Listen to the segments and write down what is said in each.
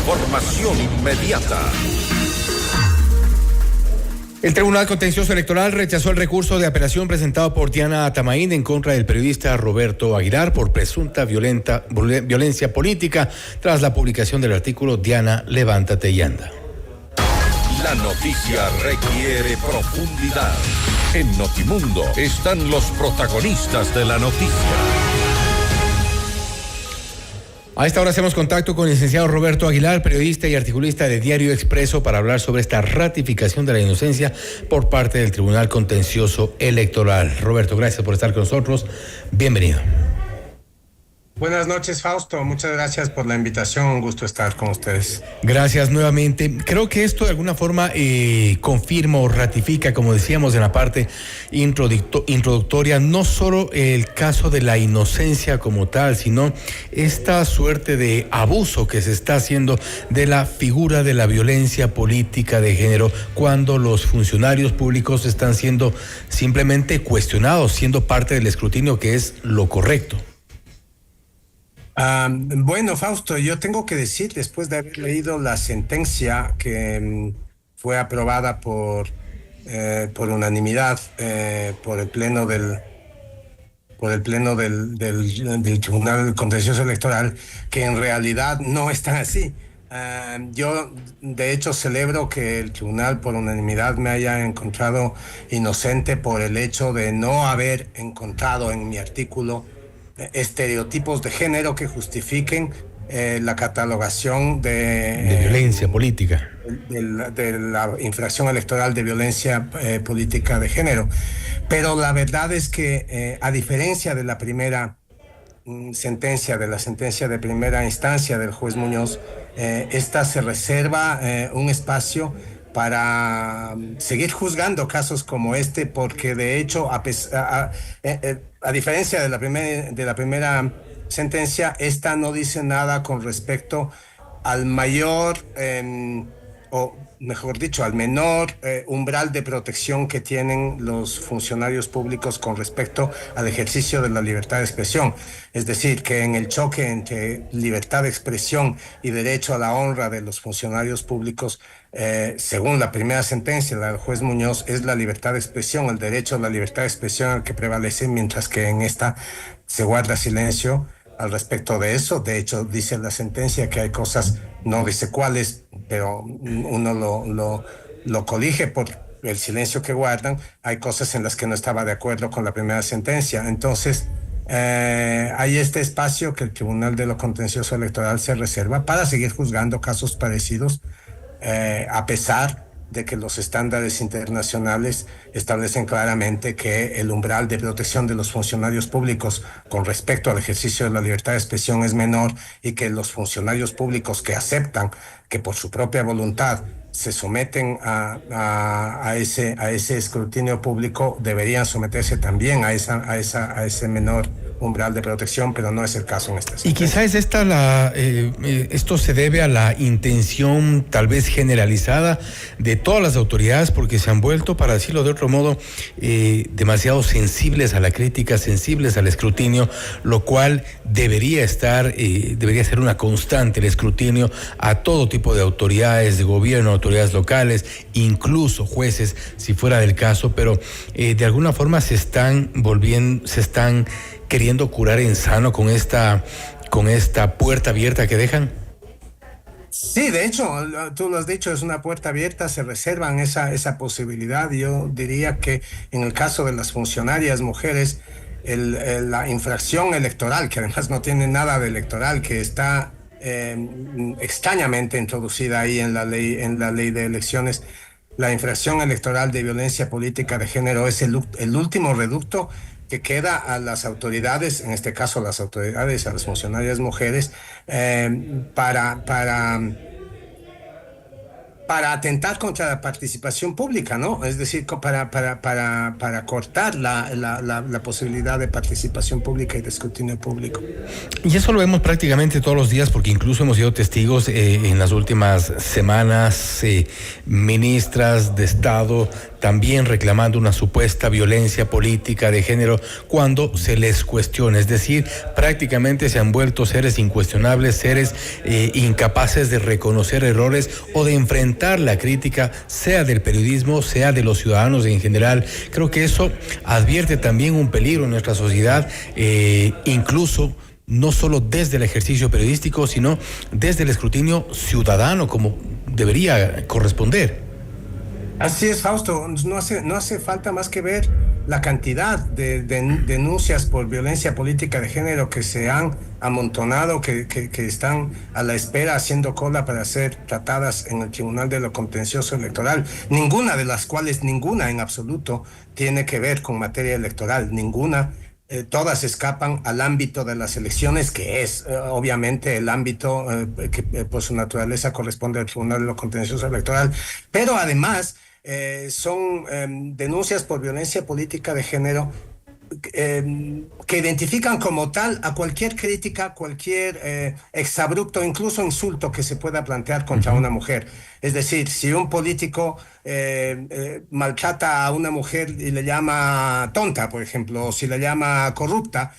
Información inmediata. El Tribunal Contencioso Electoral rechazó el recurso de apelación presentado por Diana Atamaín en contra del periodista Roberto Aguilar por presunta violencia política tras la publicación del artículo Diana, levántate y anda. La noticia requiere profundidad. En Notimundo están los protagonistas de la noticia. A esta hora hacemos contacto con el licenciado Roberto Aguilar, periodista y articulista de Diario Expreso, para hablar sobre esta ratificación de la inocencia por parte del Tribunal Contencioso Electoral. Roberto, gracias por estar con nosotros. Bienvenido. Buenas noches, Fausto. Muchas gracias por la invitación. Un gusto estar con ustedes. Gracias nuevamente. Creo que esto de alguna forma confirma o ratifica, como decíamos en la parte introductoria, no solo el caso de la inocencia como tal, sino esta suerte de abuso que se está haciendo de la figura de la violencia política de género cuando los funcionarios públicos están siendo simplemente cuestionados, siendo parte del escrutinio, que es lo correcto. Bueno, Fausto, yo tengo que decir, después de haber leído la sentencia que fue aprobada por unanimidad por el pleno del Tribunal Contencioso Electoral, que en realidad no está así. Yo, de hecho, celebro que el tribunal por unanimidad me haya encontrado inocente por el hecho de no haber encontrado en mi artículo estereotipos de género que justifiquen la catalogación de violencia política, de la infracción electoral de violencia política de género. Pero la verdad es que a diferencia de la primera sentencia, de la sentencia de primera instancia del juez Muñoz, esta se reserva un espacio para seguir juzgando casos como este, porque de hecho, a diferencia de la primera sentencia, esta no dice nada con respecto al mayor, o mejor dicho, al menor umbral de protección que tienen los funcionarios públicos con respecto al ejercicio de la libertad de expresión. Es decir, que en el choque entre libertad de expresión y derecho a la honra de los funcionarios públicos, según la primera sentencia, la del juez Muñoz, es la libertad de expresión, el derecho a la libertad de expresión el que prevalece, mientras que en esta se guarda silencio al respecto de eso. De hecho, dice la sentencia que hay cosas, no dice cuáles, pero uno lo colige por el silencio que guardan. Hay cosas en las que no estaba de acuerdo con la primera sentencia. Entonces, hay este espacio que el Tribunal de lo Contencioso Electoral se reserva para seguir juzgando casos parecidos, a pesar de que los estándares internacionales establecen claramente que el umbral de protección de los funcionarios públicos con respecto al ejercicio de la libertad de expresión es menor, y que los funcionarios públicos que aceptan que por su propia voluntad se someten a ese escrutinio público deberían someterse también a ese menor umbral de protección, pero no es el caso en esta sentencia. Y quizás esto se debe a la intención tal vez generalizada de todas las autoridades, porque se han vuelto, para decirlo de otro modo, demasiado sensibles a la crítica, sensibles al escrutinio, lo cual debería ser una constante, el escrutinio a todo tipo de autoridades de gobierno, autoridades locales, incluso jueces, si fuera del caso, pero de alguna forma se están queriendo curar en sano con esta puerta abierta que dejan. Sí, de hecho, tú lo has dicho, es una puerta abierta, se reservan esa posibilidad. Yo diría que en el caso de las funcionarias mujeres, la infracción electoral, que además no tiene nada de electoral, que está extrañamente introducida ahí en la ley de elecciones, la infracción electoral de violencia política de género es el último reducto que queda a las autoridades, en este caso a las autoridades, a las funcionarias mujeres, para atentar contra la participación pública, ¿no? Es decir, para cortar la posibilidad de participación pública y de escrutinio público. Y eso lo vemos prácticamente todos los días, porque incluso hemos sido testigos en las últimas semanas, ministras de Estado también reclamando una supuesta violencia política de género cuando se les cuestiona. Es decir, prácticamente se han vuelto seres incuestionables, seres incapaces de reconocer errores o de enfrentar la crítica, sea del periodismo, sea de los ciudadanos en general. Creo que eso advierte también un peligro en nuestra sociedad, incluso no solo desde el ejercicio periodístico, sino desde el escrutinio ciudadano, como debería corresponder. Así es, Fausto. No hace falta más que ver la cantidad de denuncias por violencia política de género que se han amontonado, que están a la espera haciendo cola para ser tratadas en el Tribunal de lo Contencioso Electoral. Ninguna de las cuales, ninguna en absoluto, tiene que ver con materia electoral. Ninguna. Todas escapan al ámbito de las elecciones, que es obviamente el ámbito que por su naturaleza corresponde al Tribunal de lo Contencioso Electoral, pero además son denuncias por violencia política de género que identifican como tal a cualquier crítica, cualquier exabrupto, incluso insulto que se pueda plantear contra una mujer. Es decir, si un político maltrata a una mujer y le llama tonta, por ejemplo, o si la llama corrupta,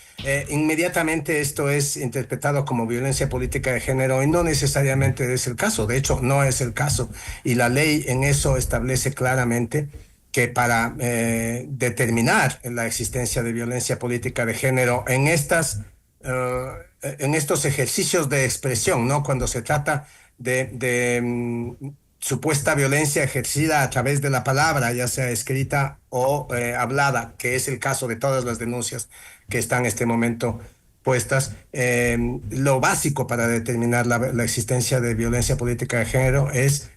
inmediatamente esto es interpretado como violencia política de género, y no necesariamente es el caso. De hecho, no es el caso. Y la ley en eso establece claramente que para determinar la existencia de violencia política de género en estos ejercicios de expresión, ¿no? Cuando se trata de supuesta violencia ejercida a través de la palabra, ya sea escrita o hablada, que es el caso de todas las denuncias que están en este momento puestas, lo básico para determinar la existencia de violencia política de género es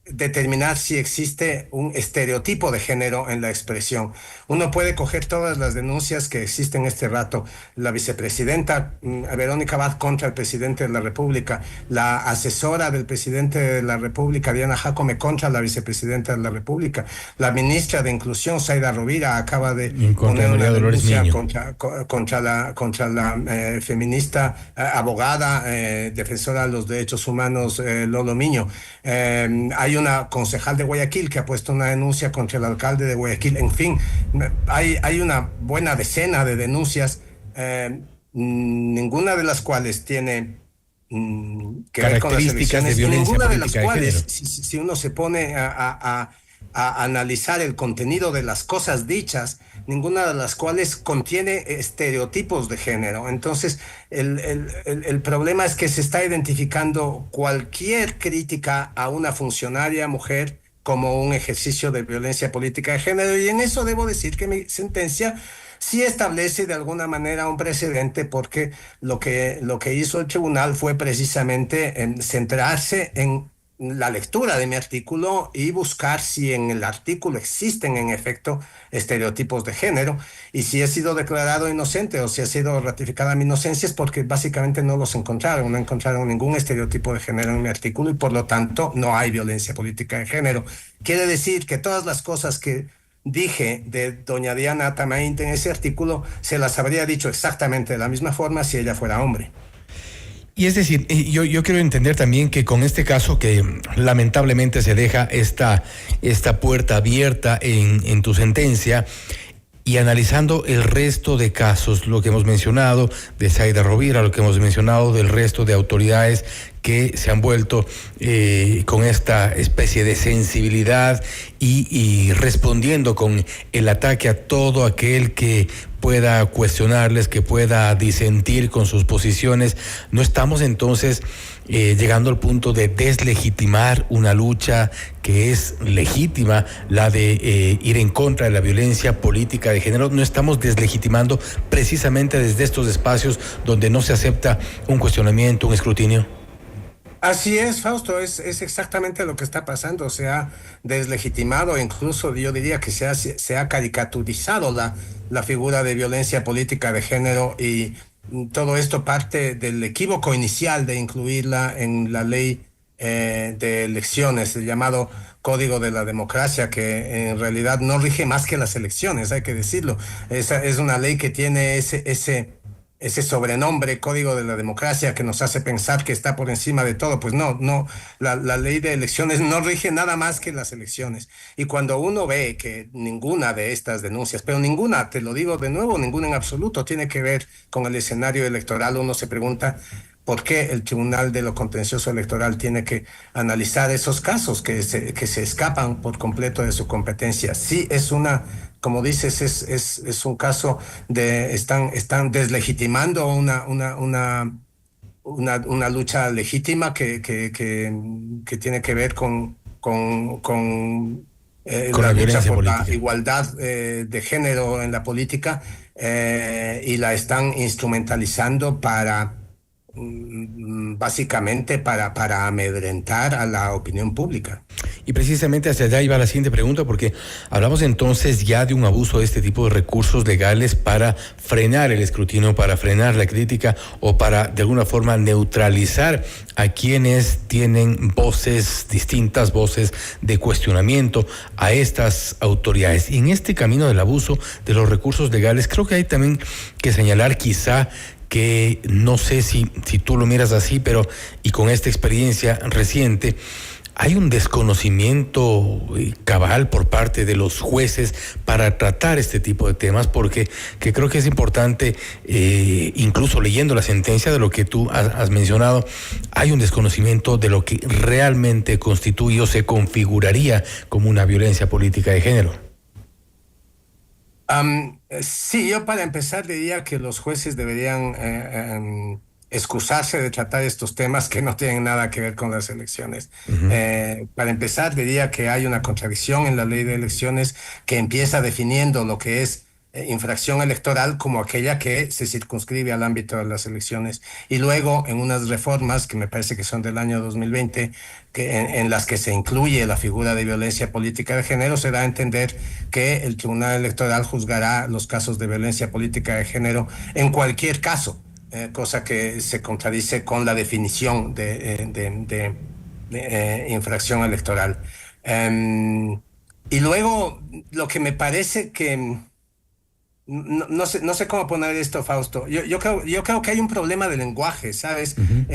determinar si existe un estereotipo de género en la expresión. Uno puede coger todas las denuncias que existen este rato: la vicepresidenta Verónica Abad contra el presidente de la República, la asesora del presidente de la República, Diana Jacome, contra la vicepresidenta de la República, la ministra de Inclusión, Zaida Rovira, acaba de poner una denuncia contra la feminista, abogada, defensora de los derechos humanos, Lolo Miño. Hay una concejal de Guayaquil que ha puesto una denuncia contra el alcalde de Guayaquil. En fin, hay una buena decena de denuncias, ninguna de las cuales tiene que ver con las elecciones, de violencia, ninguna de las cuales, si uno se pone a analizar el contenido de las cosas dichas, ninguna de las cuales contiene estereotipos de género. Entonces, el problema es que se está identificando cualquier crítica a una funcionaria mujer como un ejercicio de violencia política de género, y en eso debo decir que mi sentencia sí establece de alguna manera un precedente, porque lo que hizo el tribunal fue precisamente centrarse en la lectura de mi artículo y buscar si en el artículo existen en efecto estereotipos de género, y si he sido declarado inocente o si ha sido ratificada mi inocencia es porque básicamente no encontraron ningún estereotipo de género en mi artículo, y por lo tanto no hay violencia política de género. Quiere decir que todas las cosas que dije de doña Diana Tamainte en ese artículo se las habría dicho exactamente de la misma forma si ella fuera hombre. Y es decir, yo quiero entender también que con este caso que lamentablemente se deja esta puerta abierta en tu sentencia, y analizando el resto de casos, lo que hemos mencionado de Zaida Rovira, lo que hemos mencionado del resto de autoridades que se han vuelto con esta especie de sensibilidad y respondiendo con el ataque a todo aquel que pueda cuestionarles, que pueda disentir con sus posiciones, ¿no estamos entonces llegando al punto de deslegitimar una lucha que es legítima, la de ir en contra de la violencia política de género? ¿No estamos deslegitimando precisamente desde estos espacios donde no se acepta un cuestionamiento, un escrutinio? Así es, Fausto, es exactamente lo que está pasando. Se ha deslegitimado, incluso yo diría que se ha caricaturizado la figura de violencia política de género, y todo esto parte del equívoco inicial de incluirla en la ley de elecciones, el llamado Código de la Democracia, que en realidad no rige más que las elecciones, hay que decirlo. Es una ley que tiene ese ese sobrenombre, Código de la Democracia, que nos hace pensar que está por encima de todo. Pues no, no, la ley de elecciones no rige nada más que las elecciones. Y cuando uno ve que ninguna de estas denuncias, pero ninguna, te lo digo de nuevo, ninguna en absoluto, tiene que ver con el escenario electoral, uno se pregunta por qué el Tribunal de lo Contencioso Electoral tiene que analizar esos casos que se escapan por completo de su competencia. Sí, es una, como dices, es un caso de, están deslegitimando una lucha legítima que tiene que ver Con la la lucha violencia por la política. igualdad de género en la política, y la están instrumentalizando básicamente para amedrentar a la opinión pública. Y precisamente hacia allá iba la siguiente pregunta, porque hablamos entonces ya de un abuso de este tipo de recursos legales para frenar el escrutinio, para frenar la crítica o para de alguna forma neutralizar a quienes tienen voces distintas, voces de cuestionamiento a estas autoridades. Y en este camino del abuso de los recursos legales, creo que hay también que señalar quizá que no sé si tú lo miras así, pero y con esta experiencia reciente, hay un desconocimiento cabal por parte de los jueces para tratar este tipo de temas, porque que creo que es importante, incluso leyendo la sentencia de lo que tú has mencionado, hay un desconocimiento de lo que realmente constituye o se configuraría como una violencia política de género. Sí, yo para empezar diría que los jueces deberían excusarse de tratar estos temas que no tienen nada que ver con las elecciones. Uh-huh. Para empezar diría que hay una contradicción en la ley de elecciones que empieza definiendo lo que es infracción electoral como aquella que se circunscribe al ámbito de las elecciones, y luego en unas reformas que me parece que son del año 2020 en las que se incluye la figura de violencia política de género, se da a entender que el Tribunal Electoral juzgará los casos de violencia política de género en cualquier caso, cosa que se contradice con la definición de infracción electoral. Y luego lo que me parece que no sé cómo poner esto, Fausto. Yo creo que hay un problema de lenguaje, ¿sabes? Uh-huh.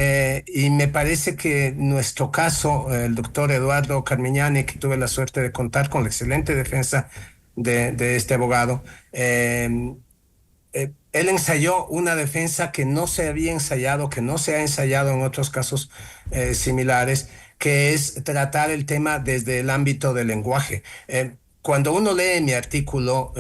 Y me parece que nuestro caso, el doctor Eduardo Carmignani, que tuve la suerte de contar con la excelente defensa de este abogado, él ensayó una defensa que no se había ensayado, que no se ha ensayado en otros casos similares, que es tratar el tema desde el ámbito del lenguaje. Cuando uno lee mi artículo,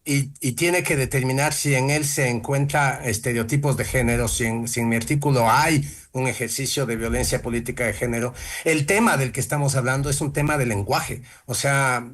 y tiene que determinar si en él se encuentra estereotipos de género, si en mi artículo hay un ejercicio de violencia política de género. El tema del que estamos hablando es un tema de lenguaje, o sea,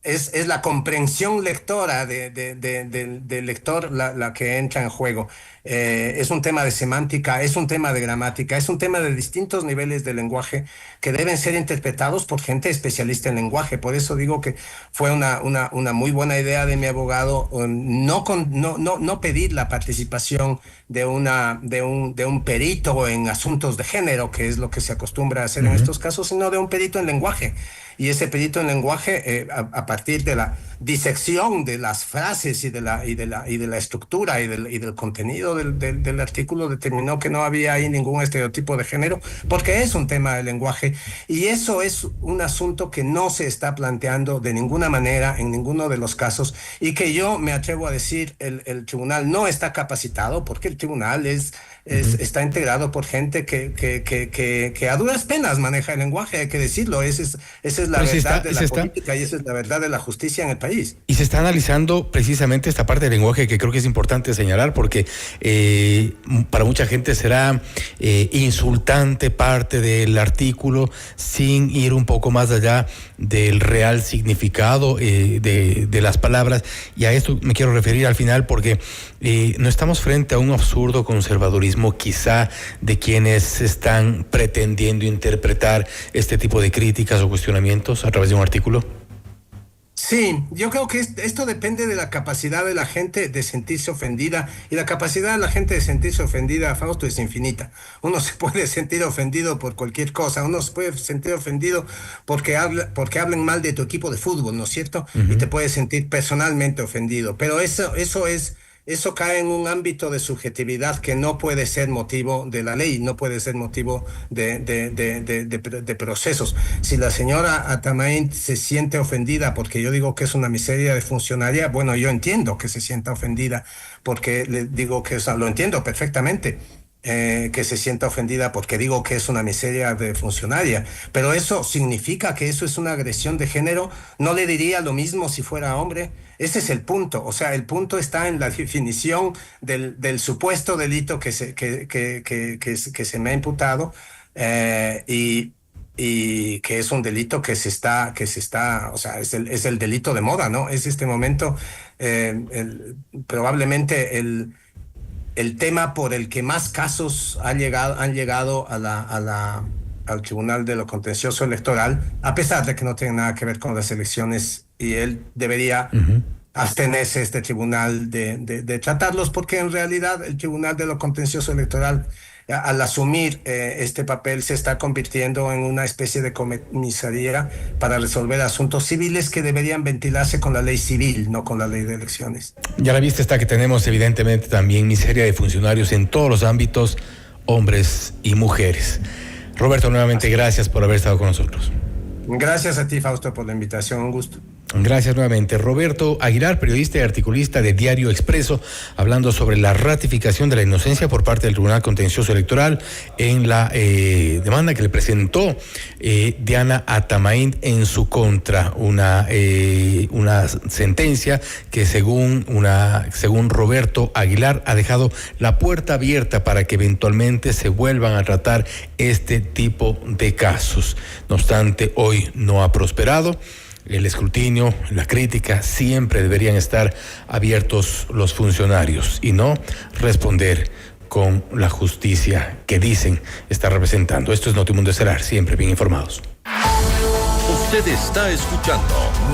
es la comprensión lectora del lector la que entra en juego. Es un tema de semántica, es un tema de gramática, es un tema de distintos niveles de lenguaje que deben ser interpretados por gente especialista en lenguaje. Por eso digo que fue una muy buena idea de mi abogado no pedir la participación de un perito en asuntos de género, que es lo que se acostumbra a hacer en estos casos, sino de un perito en lenguaje. Y ese perito en lenguaje, a partir de la disección de las frases y de la estructura y del contenido del artículo, determinó que no había ahí ningún estereotipo de género, porque es un tema de lenguaje, y eso es un asunto que no se está planteando de ninguna manera en ninguno de los casos, y que yo me atrevo a decir el tribunal no está capacitado, porque el tribunal está integrado por gente que a duras penas maneja el lenguaje, hay que decirlo. Esa es la verdad de la política, y esa es la verdad de la justicia en el país. Y se está analizando precisamente esta parte del lenguaje, que creo que es importante señalar, porque para mucha gente será insultante parte del artículo sin ir un poco más allá del real significado de las palabras. Y a esto me quiero referir al final, porque no estamos frente a un absurdo conservadurismo quizá de quienes están pretendiendo interpretar este tipo de críticas o cuestionamientos a través de un artículo. Sí, yo creo que esto depende de la capacidad de la gente de sentirse ofendida, y la capacidad de la gente de sentirse ofendida, Fausto, es infinita. Uno se puede sentir ofendido por cualquier cosa, uno se puede sentir ofendido porque hablen mal de tu equipo de fútbol, ¿no es cierto? Uh-huh. Y te puedes sentir personalmente ofendido, pero eso es eso cae en un ámbito de subjetividad que no puede ser motivo de la ley, no puede ser motivo de procesos. Si la señora Atamain se siente ofendida porque yo digo que es una miseria de funcionaria, bueno, yo entiendo que se sienta ofendida porque le digo que lo entiendo perfectamente. Que se sienta ofendida porque digo que es una miseria de funcionaria, pero eso significa que eso es una agresión de género. No le diría lo mismo si fuera hombre. Ese es el punto. O sea, el punto está en la definición del supuesto delito que se me ha imputado, y que es un delito que se está, o sea, es el delito de moda, ¿no? Es este momento, probablemente el tema por el que más casos han llegado al Tribunal de lo Contencioso Electoral, a pesar de que no tiene nada que ver con las elecciones, y él debería abstenerse, este tribunal, de tratarlos, porque en realidad el Tribunal de lo Contencioso Electoral, al asumir este papel, se está convirtiendo en una especie de comisaría para resolver asuntos civiles que deberían ventilarse con la ley civil, no con la ley de elecciones. Ya la vista está que tenemos evidentemente también miseria de funcionarios en todos los ámbitos, hombres y mujeres. Roberto, nuevamente gracias por haber estado con nosotros. Gracias a ti, Fausto, por la invitación, un gusto. Gracias nuevamente. Roberto Aguilar, periodista y articulista de Diario Expreso, hablando sobre la ratificación de la inocencia por parte del Tribunal Contencioso Electoral en la demanda que le presentó Diana Atamain en su contra. Una sentencia que según Roberto Aguilar ha dejado la puerta abierta para que eventualmente se vuelvan a tratar este tipo de casos. No obstante, hoy no ha prosperado. El escrutinio, la crítica, siempre deberían estar abiertos los funcionarios y no responder con la justicia que dicen estar representando. Esto es Notimundo Estelar, siempre bien informados. Usted está escuchando